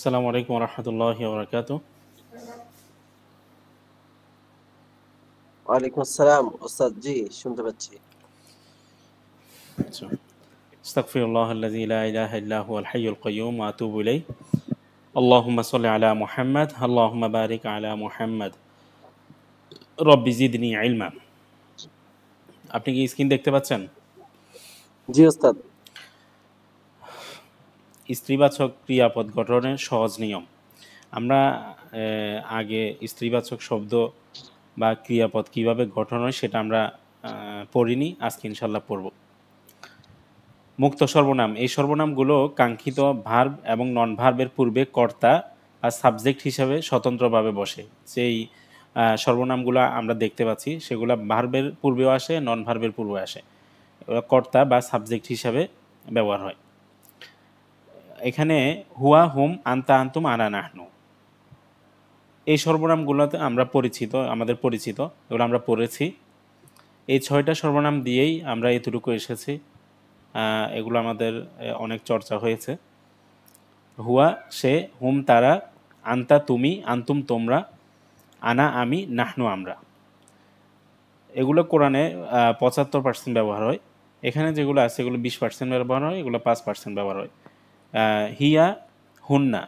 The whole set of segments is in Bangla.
আসসালামু আলাইকুম ওয়া রাহমাতুল্লাহি ওয়া বারাকাতুহু। ওয়ালাইকুম আসসালাম ওস্তাদ, জি শুনতে পাচ্ছি। আচ্ছা। আস্তাগফিরুল্লাহাল্লাযী লা ইলাহা ইল্লা হুয়াল হাইয়ুল কাইয়্যুম ওয়া আতুবু ইলাইহি। আল্লাহুম্মা সাল্লি আলা মুহাম্মাদ, আল্লাহুম্মা বারিক আলা মুহাম্মাদ। রব্বি জিদনি ইলমা। আপনি কি স্ক্রিন দেখতে পাচ্ছেন? জি ওস্তাদ। স্ত্রীবাচক ক্রিয়াপদ গঠনের সহজ নিয়ম। আমরা আগে স্ত্রীবাচক শব্দ বা ক্রিয়াপদ কিভাবে গঠন হয় সেটা আমরা পড়িনি। আজকে ইনশাআল্লাহ পড়ব। মুক্ত সর্বনাম, এই সর্বনামগুলো কাঙ্ক্ষিত ভার্ব এবং নন ভার্বের পূর্বে কর্তা বা সাবজেক্ট হিসাবে স্বতন্ত্রভাবে বসে। যেই সর্বনামগুলো আমরা দেখতে পাচ্ছি সেগুলো ভার্বের পূর্বেও আসে, নন ভার্বের পূর্বে আসে। কর্তা বা সাবজেক্ট হিসাবে ব্যবহার হয়। এখানে হুয়া, হুম, আন্তা, আন্তুম, আনা, নাহনু, এই সর্বনামগুলোতে আমরা আমাদের পরিচিত, এগুলো আমরা পড়েছি। এই 6টা সর্বনাম দিয়েই আমরা এতটুকু এসেছি। এগুলো আমাদের অনেক চর্চা হয়েছে। হুয়া সে, হুম তারা, আন্তা তুমি, আন্তুম তোমরা, আনা আমি, নাহনু আমরা। এগুলো কোরআনে 75% ব্যবহার হয়। এখানে যেগুলো আছে এগুলো 20% ব্যবহার হয়, এগুলো 5% ব্যবহার হয়। হিয়া, হুন্না,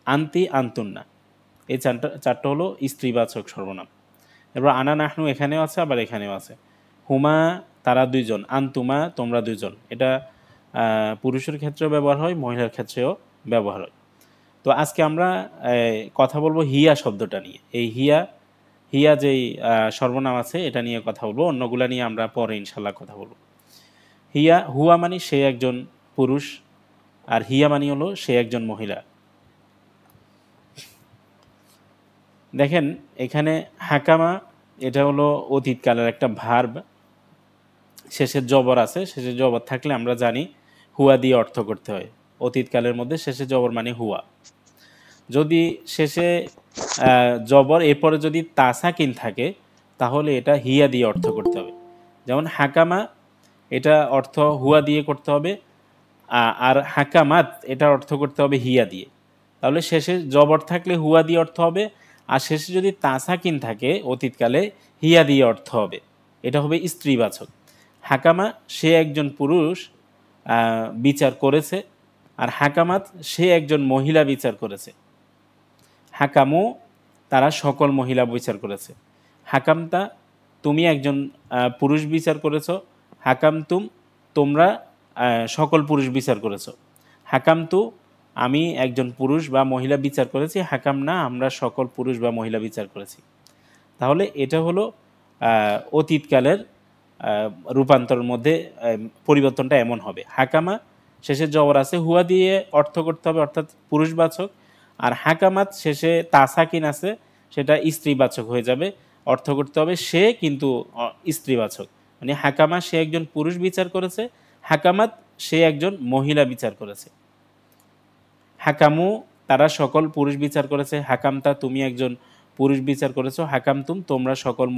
আন্তি, আন্তুন্না, এই চারটা হলো স্ত্রীবাচক সর্বনাম। এবার আনা নাহনু এখানেও আছে, আবার এখানেও আছে। হুমা তারা দুইজন, আন্তুমা তোমরা দুইজন, এটা পুরুষের ক্ষেত্রেও ব্যবহার হয়, মহিলার ক্ষেত্রেও ব্যবহার হয়। তো আজকে আমরা কথা বলবো হিয়া শব্দটা নিয়ে। এই হিয়া হিয়া যেই সর্বনাম আছে এটা নিয়ে কথা বলবো, অন্যগুলা নিয়ে আমরা পরে ইনশাল্লাহ কথা বলবো। হুয়া মানে সে একজন পুরুষ, আর হিয়া মানে হলো সে একজন মহিলা। দেখেন এখানে হাকামা, এটা হলো অতীতকালের একটা ভার্ব। শেষের জবর আছে, শেষের জবর থাকলে আমরা জানি হুয়া দিয়ে অর্থ করতে হয়। অতীতকালের মধ্যে শেষে জবর মানে হুয়া। যদি শেষে জবর এরপরে যদি তাসাকিন থাকে তাহলে এটা হিয়া দিয়ে অর্থ করতে হবে। যেমন হাকামা, এটা অর্থ হুয়া দিয়ে করতে হবে, আর হাকামাত এটা অর্থ করতে হবে হিয়া দিয়ে। তাহলে শেষে জবর থাকলে হুয়া দিয়ে অর্থ হবে, আর শেষে যদি তাসাকিন থাকে অতীতকালে হিয়া দিয়ে অর্থ হবে। এটা হবে স্ত্রীবাচক। হাকামা সে একজন পুরুষ বিচার করেছে, আর হাকামাত সে একজন মহিলা বিচার করেছে। হাকামু তারা সকল মহিলা বিচার করেছে। হাকামতা তুমি একজন পুরুষ বিচার করেছ। হাকামতুম তোমরা সকল পুরুষ বিচার করেছ। হাকামতু আমি একজন পুরুষ বা মহিলা বিচার করেছি। হাকাম না আমরা সকল পুরুষ বা মহিলা বিচার করেছি। তাহলে এটা হলো অতীতকালের রূপান্তরের মধ্যে পরিবর্তনটা এমন হবে। হাকামা শেষে জবর আছে, হুয়া দিয়ে অর্থ করতে হবে, অর্থাৎ পুরুষবাচক। আর হাকামাত শেষে তাসাকিন আছে, সেটা স্ত্রীবাচক হয়ে যাবে, অর্থ করতে হবে সে কিন্তু স্ত্রীবাচক। মানে হাকামা সে একজন পুরুষ বিচার করেছে, হাকামাত সে একজন মহিলা বিচার করেছে। হাকামু তারা সকল পুরুষ বিচার করেছে। হাকামতা তুমি একজন পুরুষ বিচার করেছো। হাকামতুম তোমরা সকল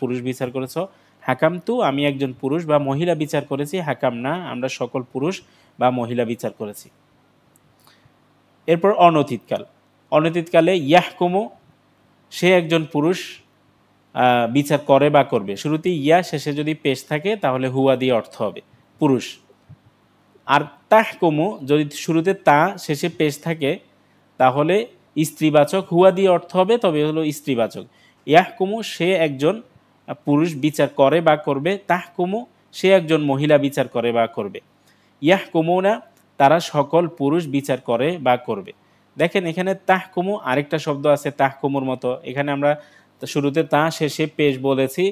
পুরুষ বিচার করেছো। হাকামতু আমি একজন পুরুষ বা মহিলা বিচার করেছি। হাকাম না আমরা সকল পুরুষ বা মহিলা বিচার করেছি। এরপর অনতীতকাল। অনতীতকালে ইয়াহকুমু সে একজন পুরুষ বিচার করে বা করবে। শুরুতে ইয়া শেষে যদি পেশ থাকে তাহলে হুয়া দিয়ে অর্থ হবে পুরুষ। আর তাহকুমু যদি শুরুতে তা শেষে পেশ থাকে তাহলে স্ত্রীবাচক, হুয়া দিয়ে অর্থ হবে, তবে হলো স্ত্রীবাচক। ইয়াহকুমু সে একজন পুরুষ বিচার করে বা করবে। তাহকুমু সে একজন মহিলা বিচার করে বা করবে। ইয়াহকুমুনা তারা সকল পুরুষ বিচার করে বা করবে। দেখেন এখানে তাহকুমু আরেকটা শব্দ আছে তাহকুমুর মতো। এখানে আমরা শুরুতে তা শেষে পেশ বলেছি,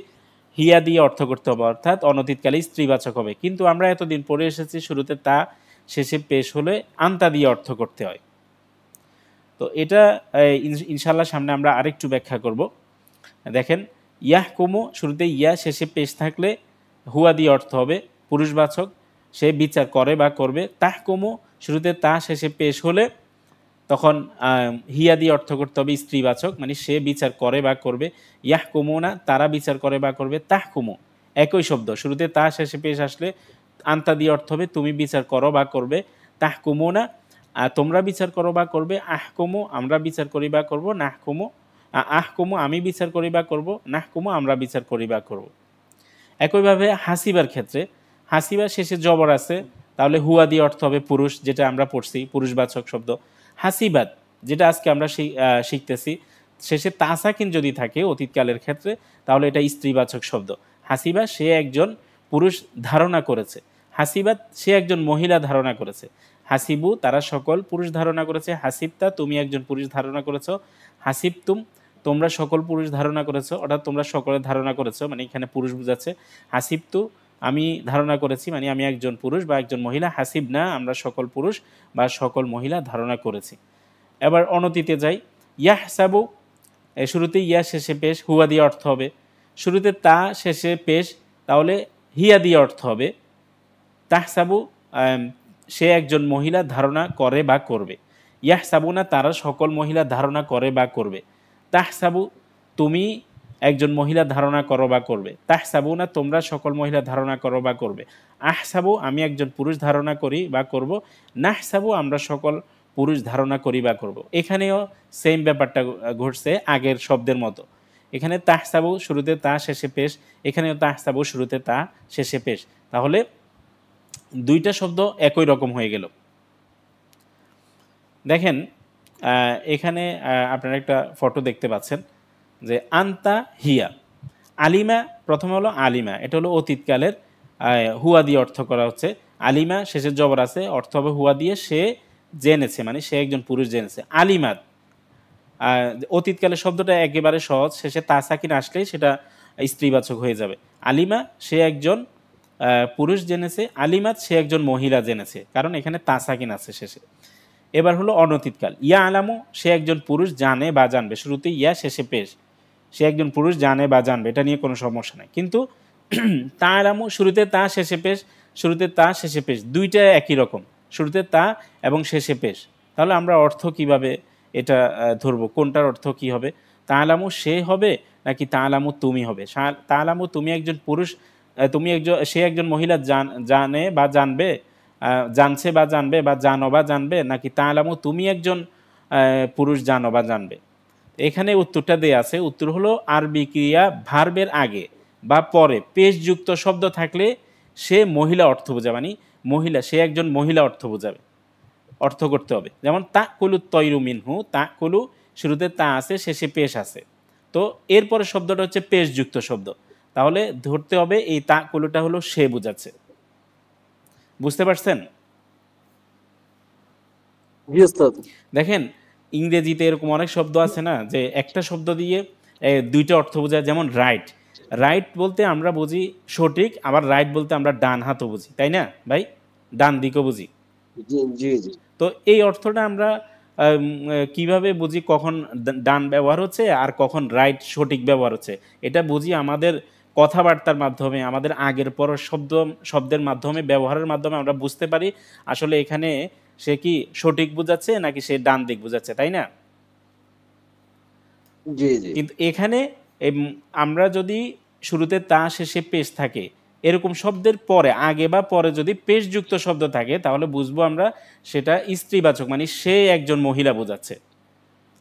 হিয়া দিয়ে অর্থ করতে হবে, অর্থাৎ অনতীতকালে স্ত্রীবাচক হবে। কিন্তু আমরা এতদিন পড়ে এসেছি শুরুতে তা শেষে পেশ হলে আন্তা দিয়ে অর্থ করতে হয়। তো এটা ইনশাল্লাহ সামনে আমরা আরেকটু ব্যাখ্যা করব। দেখেন ইয়াহকুমু শুরুতে ইয়া শেষে পেশ থাকলে হুয়া দিয়ে অর্থ হবে পুরুষবাচক, সে বিচার করে বা করবে। তাহকুমু শুরুতে তা শেষে পেশ হলে তখন হিয়া দিয়ে অর্থ করতে হবে স্ত্রীবাচক, মানে সে বিচার করে বা করবে। ইয়াহকুমু না তারা বিচার করে বা করবে। তাহকুমু একই শব্দ, শুরুতে তা শেষে পেশ আসলে আন্তা দিয়ে অর্থ হবে তুমি বিচার করো বা করবে। তাহকুমু না তোমরা বিচার করো বা করবে, আহকুমু আমরা বিচার করি বা করব, নাহকুমু আহকুমু আমি বিচার করি বা করব, নাহকুমু আমরা বিচার করি বা করব। একইভাবে হাসিবার ক্ষেত্রে হাসিবার শেষে জবর আছে, তাহলে হুয়া দিয়ে অর্থ হবে পুরুষ, যেটা আমরা পড়ছি পুরুষবাচক শব্দ। হাসিবাদ যেটা আজকে আমরা শিখতেছি, শেষে তাসাকিন যদি থাকে অতীতকালের ক্ষেত্রে, তাহলে এটা স্ত্রীবাচক শব্দ। হাসিবা সে একজন পুরুষ ধারণা করেছে, হাসিবাদ সে একজন মহিলা ধারণা করেছে, হাসিবু তারা সকল পুরুষ ধারণা করেছে, হাসিবতা তুমি একজন পুরুষ ধারণা করেছো, হাসিবতুম তোমরা সকল পুরুষ ধারণা করেছো, অর্থাৎ তোমরা সকলে ধারণা করেছো, মানে এখানে পুরুষ বোঝাচ্ছে। হাসিবতু আমি ধারণা করেছি, মানে আমি একজন পুরুষ বা একজন মহিলা, হাসিব না আমরা সকল পুরুষ বা সকল মহিলা ধারণা করেছি। এবার অনতিতে যাই, ইয়াহসাবু শুরুতে ইয়া শেষে পেশ, হুয়া দিয়ে অর্থ হবে। শুরুতে তা শেষে পেশ, তাহলে হিয়া দিয়ে অর্থ হবে। তাহসাবু সে একজন মহিলা ধারণা করে বা করবে। ইয়াহসাবুনা তারা সকল মহিলা ধারণা করে বা করবে। তাহসাবু তুমি একজন মহিলা ধারণা করো বা করবে। তাহসাবুনা তোমরা সকল মহিলা ধারণা করো বা করবে। আহসাবু আমি একজন পুরুষ ধারণা করি বা করব। নাহসাবু আমরা সকল পুরুষ ধারণা করি বা করব। এখানেও সেম ব্যাপারটা ঘটছে আগের শব্দের মতো। এখানে তাহসাবু শুরুতে তা শেষে পেশ, এখানেও তাহসাবু শুরুতে তা শেষে পেশ, তাহলে দুইটা শব্দ একই রকম হয়ে গেল। দেখেন এখানে আপনারা একটা ফটো দেখতে পাচ্ছেন যে আন্তা হিয়া আলিমা, প্রথমে হলো আলিমা, এটা হলো অতীতকালের, হুয়া দিয়ে অর্থ করা হচ্ছে। আলিমা শেষের জবর আছে, অর্থ হবে হুয়া দিয়ে সে জেনেছে, মানে সে একজন পুরুষ জেনেছে। আলিমাত অতীতকালের শব্দটা একেবারে সহজ, শেষে তাসাকিন আসলেই সেটা স্ত্রীবাচক হয়ে যাবে। আলিমা সে একজন পুরুষ জেনেছে, আলিমাত সে একজন মহিলা জেনেছে, কারণ এখানে তাসাকিন আছে শেষে। এবার হলো অনতীতকাল, ইয়া আলামু সে একজন পুরুষ জানে বা জানবে, শুরুতে ইয়া শেষে পেশ, সে একজন পুরুষ জানে বা জানবে, এটা নিয়ে কোনো সমস্যা নেই। কিন্তু তা আলামু শুরুতে তা শেষে পেশ, শুরুতে তা শেষে পেশ দুইটা একই রকম, শুরুতে তা এবং শেষে পেশ, তাহলে আমরা অর্থ কিভাবে এটা ধরবো, কোনটার অর্থ কি হবে? তা আলামু সে হবে নাকি তা আলামু তুমি হবে? তা আলামু তুমি একজন পুরুষ, তুমি একজন সে একজন মহিলা জানে বা জানবে, জানছে বা জানবে বা জানো বা জানবে, নাকি তা আলামু তুমি একজন পুরুষ জানো বা জানবে? এখানে উত্তরটা দেয়া আছে, উত্তর হলো আরবি ক্রিয়া ভার্বের আগে বা পরে পেশযুক্ত শব্দ থাকলে সে মহিলা অর্থ বোঝাবে, মানে মহিলা সে একজন মহিলা অর্থ বোঝাবে, অর্থ করতে হবে। যেমন তা কলু তৈরু মিনহু, তা কলু শুরুতে তা আছে শেষে পেশ আছে, তো এরপরে শব্দটা হচ্ছে পেশযুক্ত শব্দ, তাহলে ধরতে হবে এই তা কলুটা হলো সে বোঝাচ্ছে। বুঝতে পারছেন? জি ওস্তাদ। দেখেন ইংরেজিতে এরকম অনেক শব্দ আছে না, যে একটা শব্দ দিয়ে দুইটা অর্থ বোঝায়, যেমন রাইট, রাইট বলতে আমরা বুঝি সঠিক, আবার রাইট বলতে আমরা ডান হাতও বুঝি, তাই না ভাই? ডান দিকও বুঝি। জি জি জি তো এই অর্থটা আমরা কিভাবে বুঝি কখন ডান ব্যবহার হচ্ছে আর কখন রাইট সঠিক ব্যবহার হচ্ছে? এটা বুঝি আমাদের কথাবার্তার মাধ্যমে, আমাদের আগের পর শব্দের মাধ্যমে, ব্যবহারের মাধ্যমে আমরা বুঝতে পারি আসলে এখানে সে কি সঠিক বোঝাচ্ছে নাকি সে ডান দিক বোঝাচ্ছে, তাই না? জি জি কিন্তু এখানে আমরা যদি শুরুতে তা শেষে পেশ থাকে, এরকম শব্দের পরে আগে বা পরে যদি পেশযুক্ত শব্দ থাকে, তাহলে বুঝবো আমরা সেটা স্ত্রীবাচক, মানে সে একজন মহিলা বোঝাচ্ছে।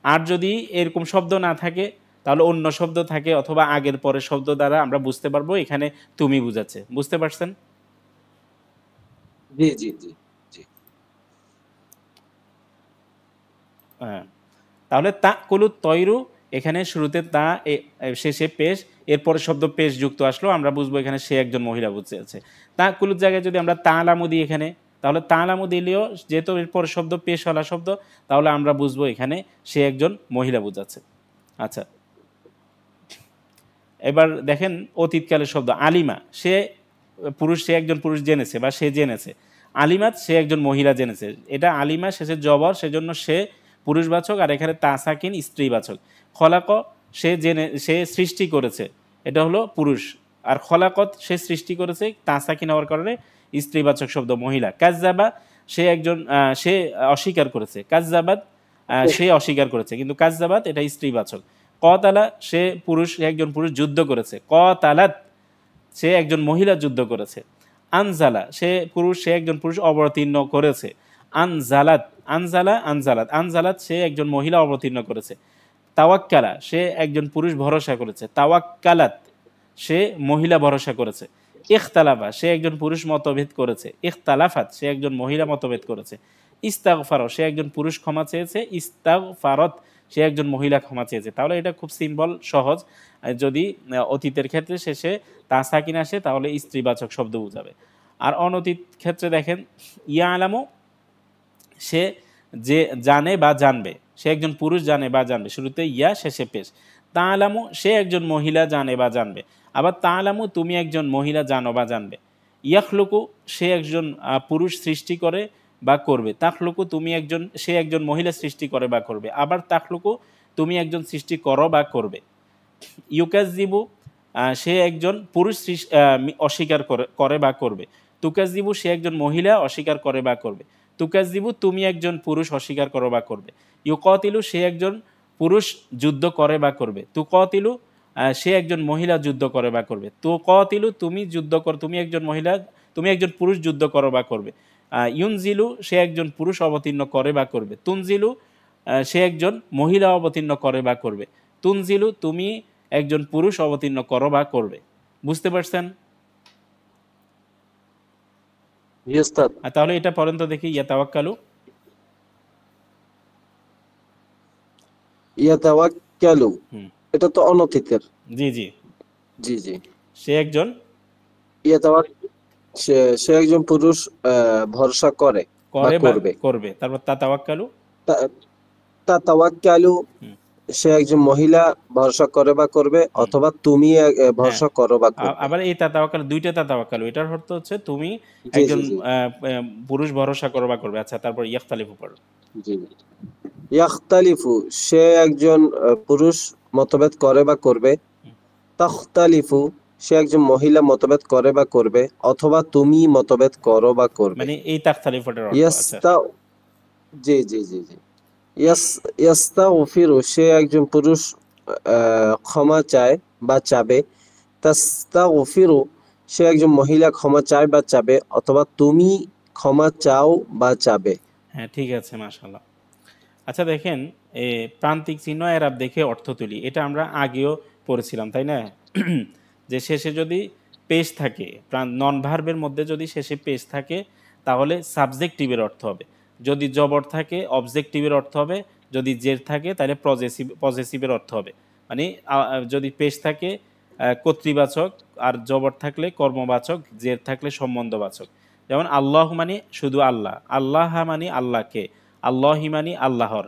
আর যদি এরকম শব্দ না থাকে, তাহলে অন্য শব্দ থাকে অথবা আগের পরের শব্দ দ্বারা আমরা বুঝতে পারবো এখানে তুমি বোঝাচ্ছে। বুঝতে পারছেন? জি জি জি জি হ্যাঁ, তাহলে তা কলু তৈরু, এখানে শুরুতে তা শেষে পেশ, এরপরে শব্দ পেশ যুক্ত আসলো, আমরা বুঝবো এখানে সে একজন মহিলা বুঝছে। তা কুলুর জায়গায় যদি আমরা তা আলামু দিই এখানে, তাহলে তা আলামু দিলেও যেহেতু এরপর শব্দ পেশওয়ালা শব্দ, তাহলে আমরা বুঝবো এখানে সে একজন মহিলা বোঝাচ্ছে। আচ্ছা, এবার দেখেন অতীতকালের শব্দ আলিমা, সে পুরুষ, সে একজন পুরুষ জেনেছে বা সে জেনেছে। আলিমাত সে একজন মহিলা জেনেছে, এটা আলিমা শেষের জবর, সেজন্য সে পুরুষবাচক, আর এখানে তাসাকিন স্ত্রীবাচক। খলাক সে সৃষ্টি করেছে, এটা হলো পুরুষ, আর খলাকত সে সৃষ্টি করেছে, তাসাকিন হওয়ার কারণে স্ত্রীবাচক শব্দ মহিলা। কাজ্জাবা সে একজন সে অস্বীকার করেছে, কাজ্জাবাদ সে অস্বীকার করেছে, কিন্তু কাজ্জাবাদ এটা স্ত্রীবাচক। কতালা সে পুরুষ, সে একজন পুরুষ যুদ্ধ করেছে, কতালাত সে একজন মহিলা যুদ্ধ করেছে। আনজালা সে পুরুষ, সে একজন পুরুষ অবতীর্ণ করেছে। আনজালাত আনজালা আনজালাত, আনজালাত সে একজন মহিলা অবতীর্ণ করেছে। তাওয়াক্কালা সে একজন পুরুষ ভরসা করেছে। তাওয়াক্কালাত সে মহিলা ভরসা করেছে। ইখতালাফা সে একজন পুরুষ মতভেদ করেছে। ইখতালাফাত সে একজন মহিলা মতভেদ করেছে। ইস্তাগফার সে একজন পুরুষ ক্ষমা চেয়েছে। ইস্তাগফারত সে একজন মহিলা ক্ষমা চেয়েছে। তাহলে এটা খুব সিম্পল, সহজ। যদি অতীতের ক্ষেত্রে শেষে তা সাকিন আসে তাহলে স্ত্রীবাচক শব্দ বোঝাবে। আর অনতীত ক্ষেত্রে দেখেন ইয়া আলামু সে যে জানে বা জানবে, সে একজন পুরুষ জানে বা জানবে, শুরুতে ইয়া শেষে পেশ। তা আলামু সে একজন মহিলা জানে বা জানবে, আবার তা আলামু তুমি একজন মহিলা জানো বা জানবে। ইয়াখলুকু সে একজন পুরুষ সৃষ্টি করে বা করবে। তাখলুকু তুমি একজন, সে একজন মহিলা সৃষ্টি করে বা করবে, আবার তাখলুকু তুমি একজন সৃষ্টি করো বা করবে। ইউকাজিবু সে একজন পুরুষ অস্বীকার করে বা করবে। তুকাজিবু সে একজন মহিলা অস্বীকার করে বা করবে। তুকাজিবু তুমি একজন পুরুষ অস্বীকার করো বা করবে। ইউকতিলু সে একজন পুরুষ যুদ্ধ করে বা করবে। তুকতিলু সে একজন মহিলা যুদ্ধ করে বা করবে। তুকতিলু তুমি যুদ্ধ কর, তুমি একজন মহিলা, তুমি একজন পুরুষ যুদ্ধ করো বা করবে। ইউনজিলু সে একজন পুরুষ অবতীর্ণ করে বা করবে। তুনজিলু সে একজন মহিলা অবতীর্ণ করে বা করবে। তুনজিলু তুমি একজন পুরুষ অবতীর্ণ করো বা করবে। বুঝতে পারছেন? জি ওস্তাদ। তাহলে এটা পড়েন তো দেখি, ইয়াতাওয়াক্কালু। ইয়াতাওয়াক্কালু হুম, এটা তো অনতীতের। জি জি। জি জি। সে একজন ইয়াতাওয়াক সে সে একজন পুরুষ ভরসা করে বা করে বা করবে। করবে, তারপর তাতাওয়াক্কালু। তাতাওয়াক্কালু হুম, সে একজন মহিলা ভরসা করে বা করবে, হুম, অথবা তুমি হ্যাঁ। ভরসা করো বা করবে। আবার এই তাতাওয়াক্কালু, দুইটা তাতাওয়াক্কালু, এটার অর্থ হচ্ছে তুমি জি একজন জি জি পুরুষ ভরসা করো বা করবে। আচ্ছা, তারপর ইয়াখতালিফু পড়ো। জি। ইয়াখতালিফু সে একজন পুরুষ মতভেদ করে বা করবে। হুম, তাখতালিফু সে একজন মহিলা মতভেদ করে বা করবে, অথবা তুমি মতভেদ করো বা করবে। মানে এই তাখতালিফুটার অর্থ। আচ্ছা। ইয়াস্তা জি জি জি জি। ইয়াস্তাগফিরু সে একজন পুরুষ ক্ষমা চায় বা চাবে। তাস্তাগফিরু সে একজন মহিলা ক্ষমা চায় বা চাবে, অথবা তুমি ক্ষমা চাও বা চাবে। হ্যাঁ, ঠিক আছে, মাশাআল্লাহ। আচ্ছা দেখেন, এ প্রান্তিক চিহ্ন এরাব দেখে অর্থ তুলি, এটা আমরা আগেও পড়েছিলাম, তাই না? যে শেষে যদি পেশ থাকে, নন ভার্বের মধ্যে যদি শেষে পেশ থাকে তাহলে সাবজেক্টিভের অর্থ হবে। যদি জবর থাকে অবজেক্টিভের অর্থ হবে। যদি জের থাকে তাহলে পজেসিভের অর্থ হবে। মানে যদি পেশ থাকে কর্তৃবাচক, আর জবর থাকলে কর্মবাচক, জের থাকলে সম্বন্ধবাচক। যেমন আল্লাহ মানে শুধু আল্লাহ, আল্লাহ মানে আল্লাহকে, আল্লাহি মানি আল্লাহর।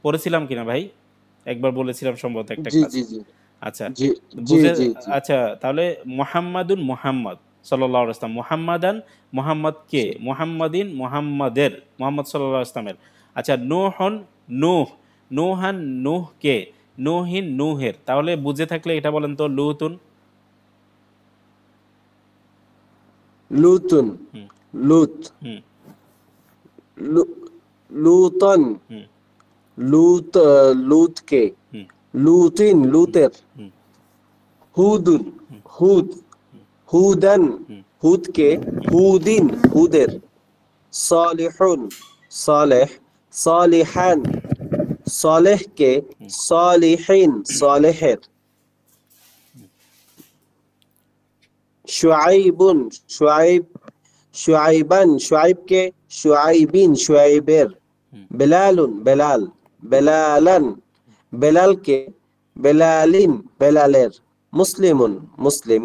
পড়েছিলাম কিনা ভাই? একবার বলেছিলাম সম্ভবত একটা জি জি ক্লাসে। জি আচ্ছা, জি জি বুঝে। জি জি আচ্ছা, তাহলে মুহাম্মাদুন মুহাম্মদ সাল্লাল্লাহু আলাইহি ওয়াসাল্লাম, মুহাম্মাদান মুহাম্মদ কে, জি। মুহাম্মাদিন মুহাম্মাদের, মুহাম্মদ সাল্লাল্লাহু আলাইহি ওয়াসাল্লামের। আচ্ছা, নূহন নূহ, নূহান নূহ কে, নূহিন নূহের। তাহলে বুঝে থাকলে এটা বলেন তো, লুতুন। লুতুন হুম, লুত হুম, লু- লুতন হুম, লুতকে, হুম, লুতিন লুতের। হুম, হুদুন হুম, হুদ, হুদান হুম, হুদকে, হুদিন হুদের। সালিহুন সালেহ, সালিহান সালেহকে, সালিহিন সালেহের। শুআইবুন শুআইব, শুআইবান শুআইবকে, শুআইবিন শুআইবের। হুম। বেলালুন বেলাল, বেলালান বেলালকে, বেলালিন বেলালের। মুসলিমুন মুসলিম,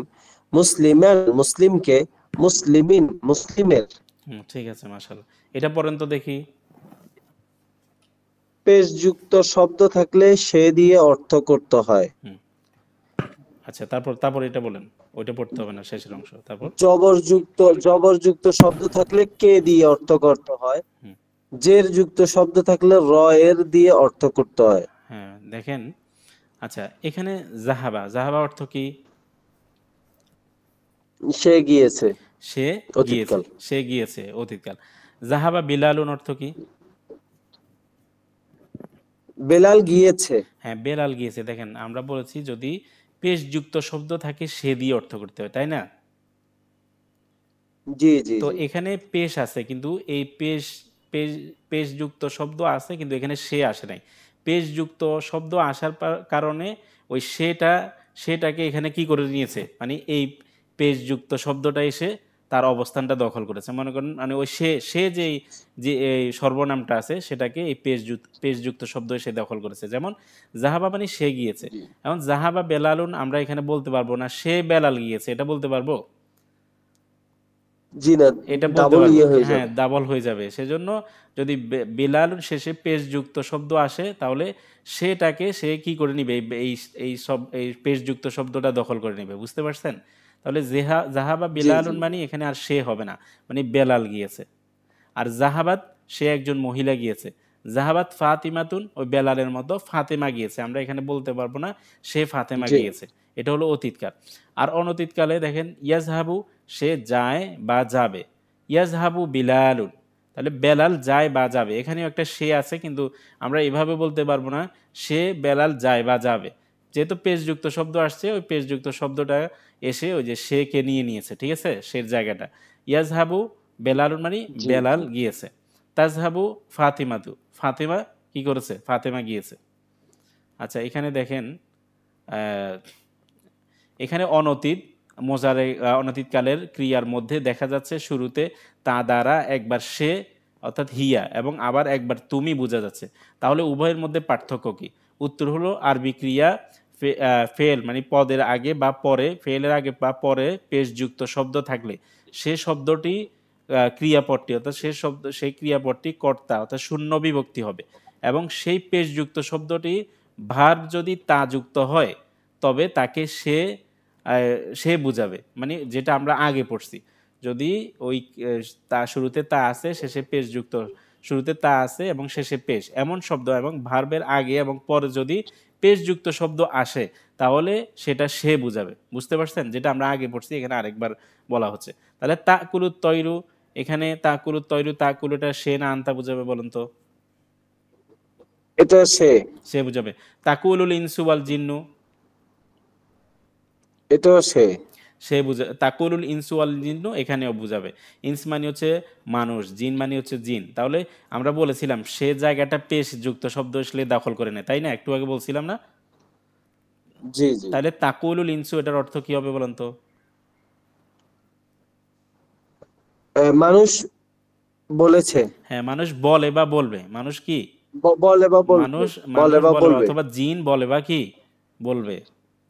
মুসলিমান মুসলিমকে, মুসলিমিন মুসলিমের। হুম, ঠিক আছে, মাশাআল্লাহ। এটা পড়েন তো দেখি। পেশযুক্ত শব্দ থাকলে সে দিয়ে অর্থ করতে হয়। হুম, আচ্ছা, তারপর তারপর এটা বলেন। ওইটা পড়তে হবে না, শেষের অংশ। তারপর জবরযুক্ত শব্দ থাকলে কে দিয়ে অর্থ করতে হয়। হুম, জের যুক্ত শব্দ থাকলে র এর দিয়ে অর্থ করতে হয়। হ্যাঁ দেখেন। আচ্ছা, এখানে জাহাবা, জাহাবা অর্থ কি? সে গিয়েছে, সে গিয়েছে, অতীতকাল। সে গিয়েছে অতীতকাল। জাহাবা বিলালুন অর্থ কি? বেলাল গিয়েছে। হ্যাঁ, বেলাল গিয়েছে। দেখেন, আমরা বলেছি যদি পেশযুক্ত শব্দ থাকে সে দিয়ে অর্থ করতে হয়, তাই না? জি জি তো জি এখানে পেশ আছে, কিন্তু এই পেশযুক্ত শব্দ আছে কিন্তু এখানে সে আসে নাই। পেশযুক্ত শব্দ আসার কারণে ওই সেটাকে এখানে কি করে নিয়েছে, মানে এই পেশযুক্ত শব্দটা এসে তার অবস্থানটা দখল করেছে। মনে করেন মানে ওই সে যে এই সর্বনামটা আছে সেটাকে এই পেশযুক্ত শব্দ এসে দখল করেছে। যেমন জাহাবা মানে সে গিয়েছে। জি এখন জাহাবা বেলালুন আমরা এখানে বলতে পারবো না সে বেলাল গিয়েছে, এটা বলতে পারবো? জি না, এটা বলতে ডাবল পারবো, হয়ে হ্যাঁ যাবে। ডাবল হয়ে যাবে। সেজন্য যদি বেলাল শেষে পেশযুক্ত শব্দ আসে তাহলে সেটাকে সে কি করে নিবে, এই পেশযুক্ত শব্দটা দখল করে নিবে। বুঝতে পারছেন? তাহলে জাহাবা জি জি বেলালুন মানে এখানে আর সে হবে না, মানে বেলাল গিয়েছে। আর জাহাবাত সে একজন মহিলা গিয়েছে। জাহাবাত ফাতিমাতুন ওই বেলালের মতো ফাতেমা গিয়েছে, আমরা এখানে বলতে পারবো না সে ফাতেমা জি গিয়েছে। এটা হলো অতীতকাল। আর অনতীতকালে দেখেন ইয়াজহাবু সে যায় বা যাবে, ইয়াজহাবু বিলালুন তাহলে বেলাল যায় বা যাবে, এখানেও একটা সে আছে কিন্তু আমরা এভাবে বলতে পারবো না সে বেলাল যায় বা যাবে। যেহেতু পেশযুক্ত শব্দ আসছে ওই পেশযুক্ত শব্দটা এসে ওই যে সে কে নিয়ে নিয়েছে, ঠিক আছে, সে জায়গাটা। ইয়াজহাবু বেলালুন মানে জি বেলাল গিয়েছে। তাজহাবু ফাতিমাতু ফাতেমা কি করেছে, ফাতেমা গিয়েছে। আচ্ছা এখানে দেখেন আহ, এখানে অনতীতকালের ক্রিয়ার মধ্যে দেখা যাচ্ছে শুরুতে তা দ্বারা একবার সে অর্থাৎ হিয়া এবং আবার একবার তুমি বোঝা যাচ্ছে। তাহলে উভয়ের মধ্যে পার্থক্য কি? উত্তর হলো আরবি ক্রিয়া ফেল মানে পদের আগে বা পরে, ফেলের আগে বা পরে পেশযুক্ত শব্দ থাকলে সে শব্দটি ক্রিয়াপদটি অর্থাৎ সেই ক্রিয়াপদটি কর্তা অর্থাৎ শূন্য বিভক্তি হবে এবং সেই পেশযুক্ত শব্দটি ভার যদি তা যুক্ত হয় তবে তাকে সে বুঝাবে, মানে যেটা আমরা আগে পড়ছি। যদি ওই তা শুরুতে তা আছে শেষে পেশ যুক্ত, শুরুতে তা আছে এবং শেষে পেশ এমন শব্দ এবং ভার্বের আগে এবং পরে যদি পেশ যুক্ত শব্দ আসে তাহলে সেটা সে বুঝাবে। বুঝতে পারছেন? যেটা আমরা আগে পড়ছি এখানে আরেকবার বলা হচ্ছে। তাহলে তাকুলুত তৈরু, এখানে তাকুলুত তৈরু তাকুলুটা সে না আনতা বুঝাবে বলুন তো? এটা সে, সে বুঝাবে। তাকুলুল ইনসু ওয়াল জিন্নু, এটাও সে। সে বুঝা তাকুলুল ইনসু ওয়াল জিন্নু এখানেও বুঝাবে। ইনস মানে হচ্ছে মানুষ, জিন মানে হচ্ছে জিন। তাহলে আমরা বলেছিলাম সে জায়গাটা পেশ যুক্ত শব্দ আসলে দখল করে নেয়, তাই না? একটু আগে বলছিলাম না? জি জি। তাহলে তাকুলুল ইনসু এটার অর্থ কি হবে বলেন তো? মানুষ বলেছে, হ্যাঁ মানুষ বলে বা বলবে। মানুষ কি? বলে বা বলবে, মানুষ বলে মানুষ বা বলে বা বলবে, অথবা জিন বলে বা কি বলবে।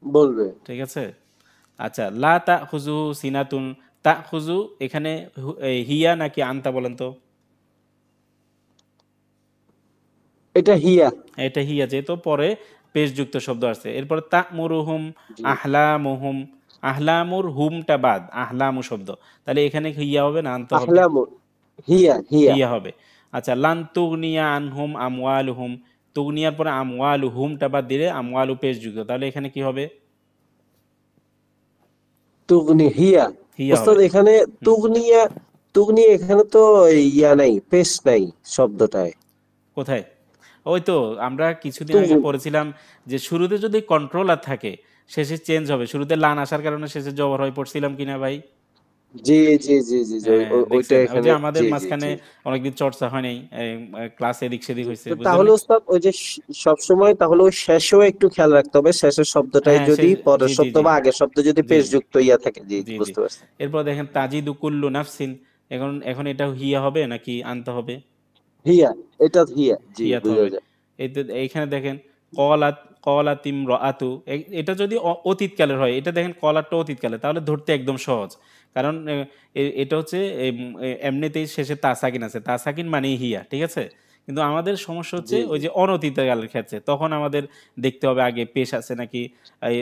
বলবে। ঠিক আছে। আচ্ছা লা তা খুজু সিনাতুন, তা খুজু এখানে হিয়া নাকি আনতা বলেন তো? এটা হিয়া। এটা হিয়া যেহেতু পরে পেশযুক্ত শব্দ আছে। এরপর তা'মুরুহুম জি। আহলামুহুম, আহলামুর হুমটা বাদ আহলামু শব্দ, তাহলে এখানে কি হিয়া হবে না আনতে হবে? আহলামু, হিয়া হিয়া। হিয়া হবে। আচ্ছা লান তুগনিয়া আনহুম আমওয়ালুহুম, তুগনিয়ার পরে আমওয়ালুহুমটা বাদ দিলে আমওয়ালু পেশযুক্ত, তাহলে এখানে কি হবে? তুগনি হিয়া। হিয়া হবে। ওস্তাদ এখানে হুম, তুগনিয়া, তুগনিয়া এখানে তো ইয়া নাই, পেশ নাই শব্দটায়। কোথায়? ওই তো আমরা কিছুদিন তুগ আগে পড়েছিলাম যে শুরুতে যদি কন্ট্রোলার থাকে শেষে চেঞ্জ হবে। শুরুতে লান আসার কারণে শেষে জবর হয়ে পড়ছিলাম কিনা ভাই? জি জি জি জি জি, হ্যাঁ ওইটা দেখছেন ওই যে এখানে। আমাদের জি জি মাঝখানে জি অনেকদিন চর্চা হয় নাই, ক্লাস এদিক সেদিক জি। হয়েছে, তো বুঝলেন তাহলে নি? ওস্তাদ ওই যে সব সময় তাহলে ওই শেষেও একটু খেয়াল রাখতে হবে, শেষের শব্দটাই হ্যাঁ যদি জি পরের জি শব্দ জি বা আগের শব্দ যদি জি জি পেশযুক্ত ইয়া থাকে। জি জি, জি জি। বুঝতে পারছি। এরপর দেখেন তাজিদু কুল্লু নাফসিন, এখন এখন এটা হিয়া হবে নাকি আনতে হবে? হিয়া, এটা হিয়া, জি হিয়াত বুঝা হবে। যায়। এইখানে দেখেন কলাত কলাতিম রাতু, এটা যদি অতীতকালের হয়, এটা দেখেন কলারটা অতীতকালে, তাহলে ধরতে একদম সহজ। কারণ এটা হচ্ছে এমনিতেই শেষে তাসাকিন আছে, তাসাকিন মানেই হিয়া, ঠিক আছে। কিন্তু আমাদের সমস্যা হচ্ছে জি ওই জি যে অনতীতকালের ক্ষেত্রে, তখন আমাদের দেখতে হবে আগে পেশ আছে নাকি, এই,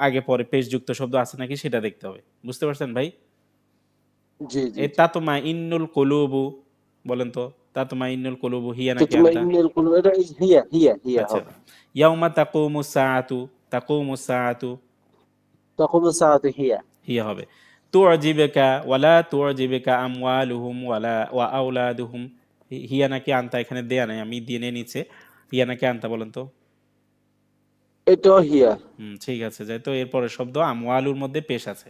আগে পরে পেশযুক্ত শব্দ আছে নাকি সেটা দেখতে হবে। বুঝতে পারছেন ভাই? জি জি এই জি। তাতমা ইন্নুল কলুবু, বলেন তো তাতমা ইন্নুল কলুবু হিয়া তো নাকি তোমার আনতা? ইমেল কোন, এটা হিয়া হিয়া হিয়া আচ্ছা হবে। ইয়াউমা তাকুমু সাআতু, তাকুমু সাআতু তখন সাথে হিয়া। হিয়া হবে। তুজিবেকা ওয়ালা তুজিবেকা আমওয়ালুহুম ওয়ালা ওয়া আওলাদুহুম, হিয়া নাকি আনতা এখানে দেয়া নাই, আমি দিয়ে নিচে। হিয়া নাকি আনতা বলেন তো? এটাও হিয়া। ঠিক আছে, যাই তো এরপরের শব্দ আমওয়ালুর মধ্যে পেশ আছে।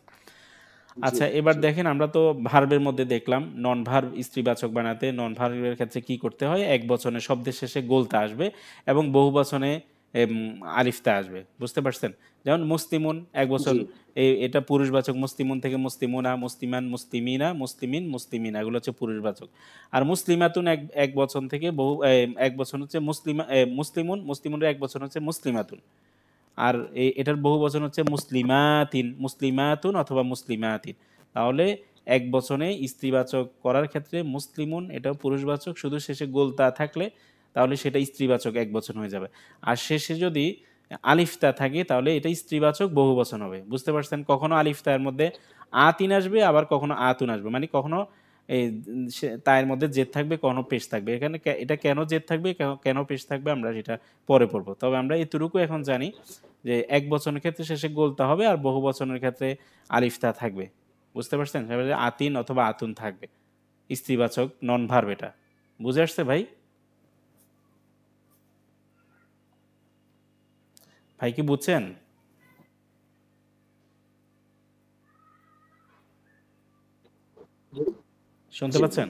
জি আচ্ছা, এবার জি দেখেন আমরা তো ভার্বের মধ্যে দেখলাম নন ভার্ব স্ত্রীবাচক বানাতে নন ভার্বের ক্ষেত্রে কি করতে হয়, এক বচনে শব্দের শেষে গোলতা আসবে এবং বহু বচনে এম, আলিফতা আসবে। বুঝতে পারছেন? যেমন মুসলিমুন এক বচন, জি এটা পুরুষবাচক, মুসলিমুন থেকে মুসলিমুনা, মুসলিমান, মুসলিমিনা, মুসলিমিন, মুসলিমিনা, এগুলো হচ্ছে পুরুষবাচক। আর মুসলিমাতুন এক এক বচন থেকে বহু এক বচন হচ্ছে মুসলিমুন, মুসলিমুনের এক বচন হচ্ছে মুসলিমাতুন। আর এটার বহু বচন হচ্ছে মুসলিমাতিন, মুসলিমাতুন অথবা মুসলিমাতিন। তাহলে এক বচনে স্ত্রীবাচক করার ক্ষেত্রে মুসলিমুন এটাও পুরুষবাচক, শুধু শেষে গোলতা থাকলে তাহলে সেটা স্ত্রীবাচক এক বচন হয়ে যাবে। আর শেষে যদি আলিফতা থাকে তাহলে এটা স্ত্রীবাচক বহু বচন হবে। বুঝতে পারছেন? কখনো আলিফতার মধ্যে আতিন আসবে, আবার কখনো আতুন আসবে, মানে কখনো এই তায়ের মধ্যে জেদ থাকবে, কখনো পেশ থাকবে। এখানে এটা কেন জেদ থাকবে, কেন পেশ থাকবে আমরা সেটা পরে পড়বো। তবে আমরা এতটুকু এখন জানি যে এক বচনের ক্ষেত্রে শেষে গোলতা হবে আর বহু বচনের ক্ষেত্রে আলিফতা থাকবে। বুঝতে পারছেন? সেভাবে আতিন অথবা আতুন থাকবে, স্ত্রীবাচক নন ভার্ব। এটা বুঝে আসছে ভাই? ভাই কি বুঝছেন? শুনতে জি পাচ্ছেন?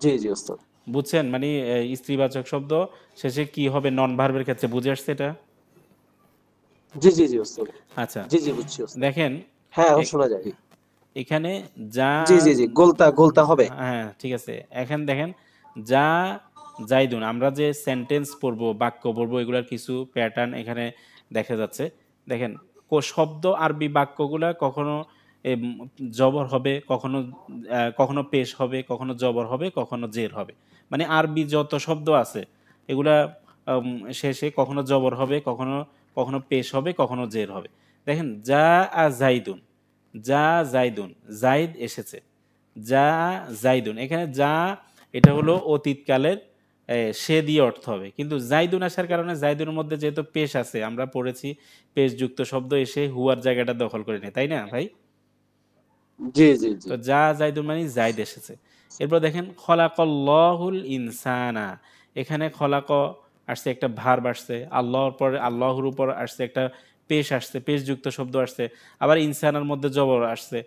জি জি ওস্তাদ। বুঝছেন? মানে স্ত্রীবাচক শব্দ শেষে কি হবে নন ভার্বের ক্ষেত্রে, বুঝে আসছে এটা? জি জি জি ওস্তাদ। আচ্ছা, জি জি বুঝছি ওস্তাদ। দেখেন হ্যাঁ এখন এ- শোনা যায়। এখানে যা, জি জি জি গোলতা গোলতা হবে। হ্যাঁ ঠিক আছে, এখন দেখেন যা জাইদুন, আমরা যে সেন্টেন্স পড়বো, বাক্য পড়বো, এগুলার কিছু প্যাটার্ন এখানে দেখা যাচ্ছে। দেখেন শব্দ আরবি বাক্যগুলা কখনো এম, জবর হবে, কখনো কখনো পেশ হবে, কখনো জবর হবে, কখনো জের হবে। মানে আরবি যত শব্দ আছে এগুলা শেষে কখনো জবর হবে, কখনো কখনো পেশ হবে, কখনো জের হবে। দেখেন যা জাইদুন, যা জাইদুন, জাইদ এসেছে, যা জাইদুন, এখানে যা এটা হলো অতীতকালের সে দিয়ে অর্থ হবে, কিন্তু জাইদুন আসার কারণে জাইদুনের মধ্যে যেহেতু পেশ আছে, আমরা পড়েছি পেশ যুক্ত শব্দ এসে হুয়ার জায়গাটা দখল করে নেয়, তাই না ভাই? জি জি জি তো যা জাইদুন মানে জাইদ এসেছে। এরপর দেখেন খলাকল্লাহুল ইনসানা, এখানে খলাক আসছে, একটা ভার্ব আসছে, আল্লাহর পরে আল্লাহর উপর আসছে একটা পেশ আসছে, পেশযুক্ত শব্দ আসছে, আবার ইনসানের মধ্যে জবর আসছে।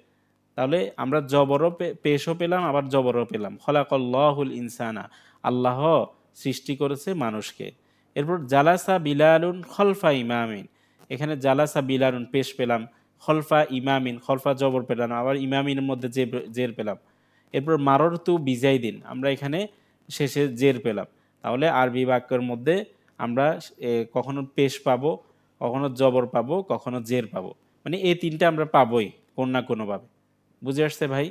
তাহলে আমরা জবরও পেশও পেলাম, আবার জবরও পেলাম। খলাকল্লাহুল ইনসানা, আল্লাহ সৃষ্টি করেছে মানুষকে। এরপর জালাসা বিলালুন খলফা ইমামিন, এখানে জালাসা বিলালুন পেশ পেলাম, খলফা ইমামিন, খলফা জবর পেলাম, আবার ইমামিনের মধ্যে জের পেলাম। এরপর মারর তু বিজাইদিন, আমরা এখানে শেষে জের পেলাম। তাহলে আরবি বাক্যের মধ্যে আমরা কখনো পেশ পাবো, কখনো জবর পাবো, কখনো জের পাবো। মানে এই তিনটা আমরা পাবোই কোন না কোনোভাবে। বুঝে আসছে ভাই?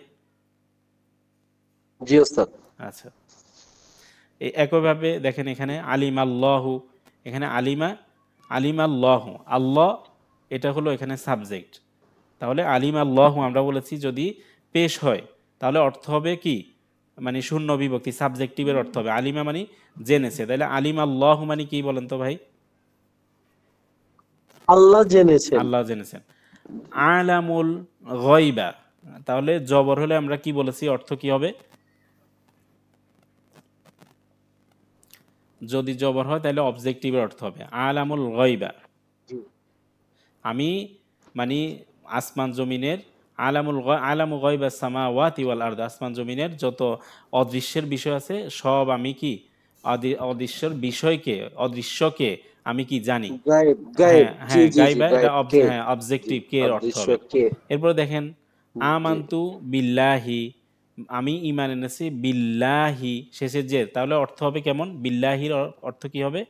জি ওস্তাদ। আচ্ছা, একইভাবে দেখেন এখানে আলিম আল্লাহু, এখানে আলিমা, আলিম আল্লাহু, আল্লাহ এটা হলো এখানে সাবজেক্ট। তাহলে আলিম আল্লাহু আমরা বলেছি যদি পেশ হয় তাহলে অর্থ হবে কি, মানে শূন্য বিভক্তি, সাবজেক্টিভের অর্থ হবে আলিমা মানে জেনেছে। তাহলে আলিম আল্লাহু মানে কি বলেন তো ভাই? আল্লাহ জেনেছেন। আল্লাহ জেনেছেন। আলামুল গয়বা, তাহলে জবর হলে আমরা কি বলেছি, অর্থ কি হবে? যদি জবর হয় তাহলে অবজেক্টিভের অর্থ হবে আলামুল গয়বা, জি আমি মানে আসমান জমিনের, আলামু গয়বা সামাওয়াতি ওয়াল আরদ, আসমান জমিনের যত অদৃশ্যের বিষয় আছে সব আমি কি, অদৃশ্যের বিষয়কে, অদৃশ্যকে আমি কি জানি। গায়েব গায়েব হ্যাঁ জি হ্যাঁ, জি জি গাইবা এটা গায়েব কে। হ্যাঁ জি অবজেক্টিভ, কে এর অর্থ অদৃশ্য হবে। কে। এরপর দেখেন জি আমান্তু বিল্লাহি, আমি ইমান এনেছি, বিল্লাহি শেষে জের, তাহলে অর্থ হবে কেমন, বিল্লাহির অর্থ কি হবে?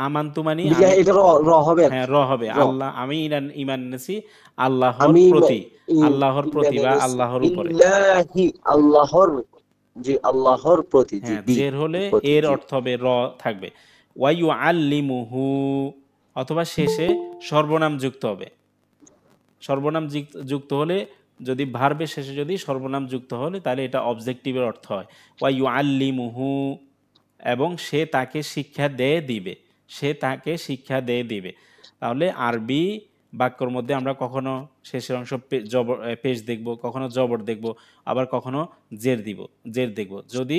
আমান্তু মানে বিল্লাহ আমি, এটা র র হবে আর হ্যাঁ কি। র হবে, র আল্লাহ আমি ইমান এনেছি আল্লাহর আমি প্রতি, আল্লাহর ঈমান প্রতি বা এনেছি আল্লাহর উপরে। বিল্লাহি আল্লাহর। জি আল্লাহর প্রতি জি হ্যাঁ বি জের হলে প্রতি এর জি। অর্থ হবে র থাকবে। ওয়াইউ আল্লিমুহু, অথবা শেষে সর্বনাম যুক্ত হবে। সর্বনাম যুক্ত হলে, যদি ভার্বের শেষে যদি সর্বনাম যুক্ত হলে তাহলে এটা অবজেক্টিভের অর্থ হয় ওয়াইউ আল্লিমুহু, এবং সে তাকে শিক্ষা দিয়ে দিবে, সে তাকে শিক্ষা দিয়ে দিবে। তাহলে আরবি বাক্যর মধ্যে আমরা কখনো শেষের অংশ জবর পেশ দেখব, কখনো জবর দেখব, আবার কখনো জের দেখব। যদি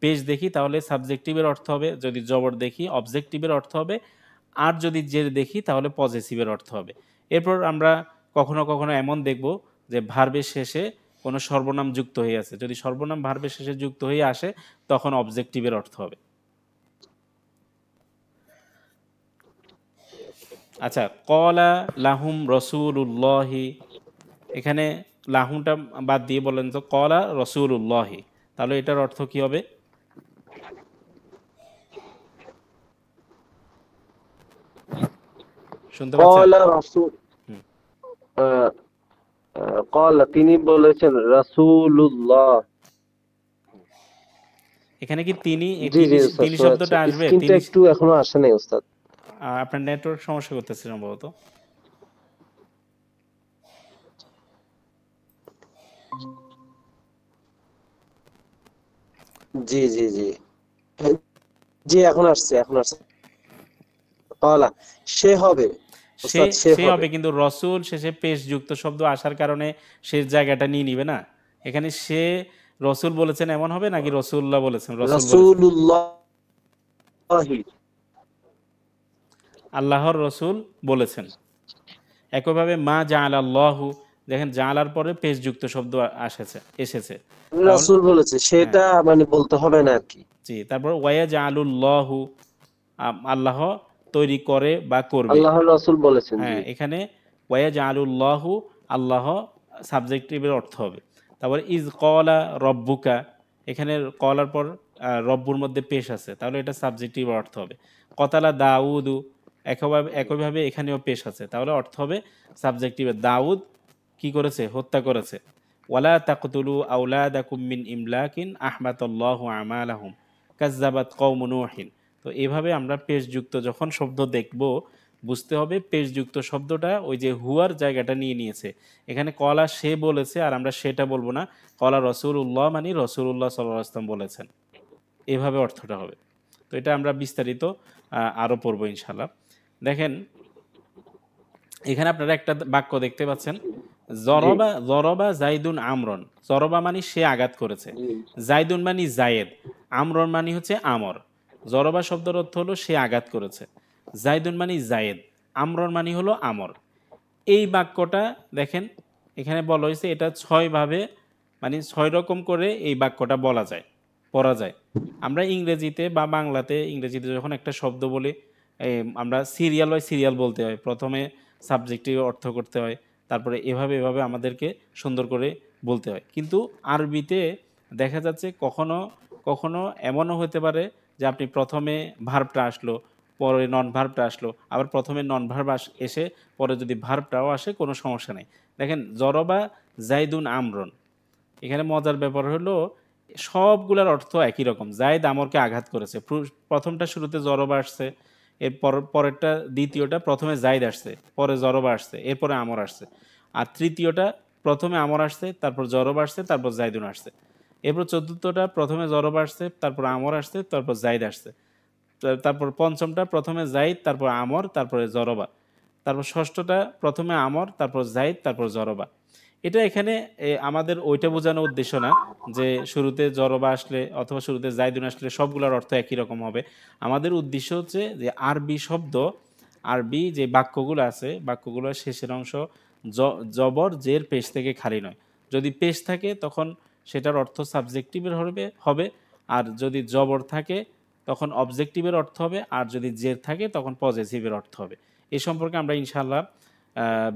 পেশ দেখি তাহলে সাবজেক্টিভের অর্থ হবে, যদি জবর দেখি অবজেক্টিভের অর্থ হবে। আর যদি জের দেখি তাহলে পজেসিভের অর্থ হবে। এরপর আমরা কখনো কখনো এমন দেখব যে ভার্বের শেষে কোনো সর্বনাম যুক্ত হয়ে আছে, যদি সর্বনাম ভার্বের শেষে যুক্ত হয়ে আসে তখন অবজেক্টিভের অর্থ হবে। আচ্ছা, কলা লাহুম রসুলুল্লাহি, এখানে লাহুমটা বাদ দিয়ে বলেন তো কলা রসুলুল্লাহি, তাহলে এটার অর্থ কি হবে? শুনতে পাচ্ছেন? কলা রাসূল, হুম। আহ, কলা তিনি বলেছেন, রাসূলুল্লাহ। এখানে কি তিনি, এই জি তিনি জি ওস্তাদ, তিনি শোনা যাচ্ছে। শব্দটা আসবে? স্ক্রিনটা তিনি একটু এখনো আসে নাই ওস্তাদ। আপনার নেটওয়ার্ক সমস্যা করতেছে সম্ভবত। জি জি জি, হ্যাঁ, জি এখন আসছে, এখন আসছে। কলা, সে হবে সে ওস্তাদ, সে সে হবে। হবে, কিন্তু রসুল শেষে পেশ যুক্ত শব্দ আসার কারণে সে জায়গাটা নিয়ে নিবে না। এখানে সে রসুল বলেছেন এমন হবে, নাকি রসুল্লাহ বলেছেন? রসুল বলেছেন, রাসূলুল্লাহি। আল্লাহর রসুল বলেছেন। একইভাবে মা জাআলাল্লাহু, দেখেন জাআলার পরে পেশ যুক্ত শব্দ এসেছে। তাহলে রাসূল বলেছে, হ্যাঁ, সেটা মানে বলতে হবে না আর কি। জি, তারপর ওয়া জাআলুল্লাহু, আল্লাহ তৈরি করে বা করবে। আল্লাহর রাসূল বলেছেন, জি। হ্যাঁ, এখানে ওয়া জাআলুল্লাহু, আল্লাহ সাবজেক্টিভের অর্থ হবে। তারপর ইজ কলা রব্বুকা, এখানে কলার পর রব্বুর মধ্যে পেশ আছে, তাহলে এটা সাবজেক্টিভ অর্থ হবে। কতালা দাউদু, একইভাবে এখানেও পেশ আছে, তাহলে অর্থ হবে সাবজেক্টিভের। দাউদ কি করেছে? হত্যা করেছে। ওয়ালা তাকতুলু আওলাদাকুম মিন ইমলাকিন আহমাতাল্লাহু আমালাহুম কাজ্জাবাত কওমু নূহিন। তো এভাবে আমরা পেশযুক্ত যখন শব্দ দেখব, বুঝতে হবে পেশযুক্ত শব্দটা ওই যে হুয়ার জায়গাটা নিয়ে নিয়েছে। এখানে কলা সে বলেছে, আর আমরা সেটা বলবো না। কলা রসুলুল্লাহ মানে রসুলুল্লাহ সাল্লাল্লাহু আলাইহি ওয়াসাল্লাম বলেছেন, এভাবে অর্থটা হবে। তো এটা আমরা বিস্তারিত আরো পড়বো ইনশাল্লাহ। দেখেন এখানে আপনারা একটা বাক্য দেখতে পাচ্ছেন, জি জরবা জরবা জাইদুন আমরন। জরবা মানে সে আঘাত করেছে, জি জাইদুন মানে জায়েদ, আমরন মানে হচ্ছে আমর। জরবা শব্দের অর্থ হলো সে আঘাত করেছে, জাইদুন মানে জায়েদ, আমরন মানে হলো আমর। এই বাক্যটা দেখেন এখানে বলা হয়েছে, এটা 6 ভাবে, মানে 6 রকম করে এই বাক্যটা বলা যায়, পড়া যায়। আমরা ইংরেজিতে বা বাংলাতে, ইংরেজিতে যখন একটা শব্দ বলি, আমরা সিরিয়াল বাই সিরিয়াল বলতে হয়, প্রথমে সাবজেক্টিভ অর্থ করতে হয়, তারপরে এভাবে এভাবে আমাদেরকে সুন্দর করে বলতে হয়। কিন্তু আরবিতে দেখা যাচ্ছে কখনো কখনো এমনও হতে পারে যে আপনি প্রথমে ভার্বটা আসলো, পরে নন ভার্বটা আসলো, আবার প্রথমে নন ভার্ব এসে পরে যদি ভার্বটাও আসে কোনো সমস্যা নেই। দেখেন জরবা জাইদুন আমরন, এখানে মজার ব্যাপার হলো সবগুলার অর্থ একই রকম। জায়েদ আমরকে আঘাত করেছে, প্রথমটা শুরুতে জরবা আসছে, এর পরেরটা দ্বিতীয়টা প্রথমে জায়েদ আসছে, পরে জরবা আসছে, এরপরে আমর আসছে। আর তৃতীয়টা প্রথমে আমর আসছে, তারপর জরবা আসছে, তারপর জাইদুন আসছে। এরপর চতুর্থটা প্রথমে জরবা আসছে, তারপর আমর আসছে, তারপর জায়েদ আসছে। তারপর পঞ্চমটা প্রথমে জাইদ, তারপর আমর, তারপরে জরবা। তারপর ষষ্ঠটা প্রথমে আমর, তারপর জাইদ, তারপর জরবা। এটা এখানে আমাদের ওইটা বোঝানোর উদ্দেশ্য না যে শুরুতে জরবা আসলে অথবা শুরুতে জাইদুন আসলে সবগুলোর অর্থ একই রকম হবে। আমাদের উদ্দেশ্য হচ্ছে যে আরবি শব্দ, আরবি যে বাক্যগুলো আছে, বাক্যগুলোর শেষের অংশ জবর জের পেশ থেকে খালি নয়। যদি পেশ থাকে তখন সেটার অর্থ সাবজেক্টিভের হবে, আর যদি জবর থাকে তখন অবজেক্টিভের অর্থ হবে, আর যদি জের থাকে তখন পজেসিভের অর্থ হবে। এ সম্পর্কে আমরা ইনশাআল্লাহ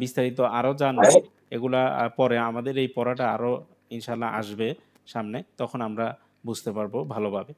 বিস্তারিত আরও জানবো। এগুলা পরে আমাদের এই পড়াটা আরও ইনশাআল্লাহ আসবে সামনে, তখন আমরা বুঝতে পারবো ভালোভাবে।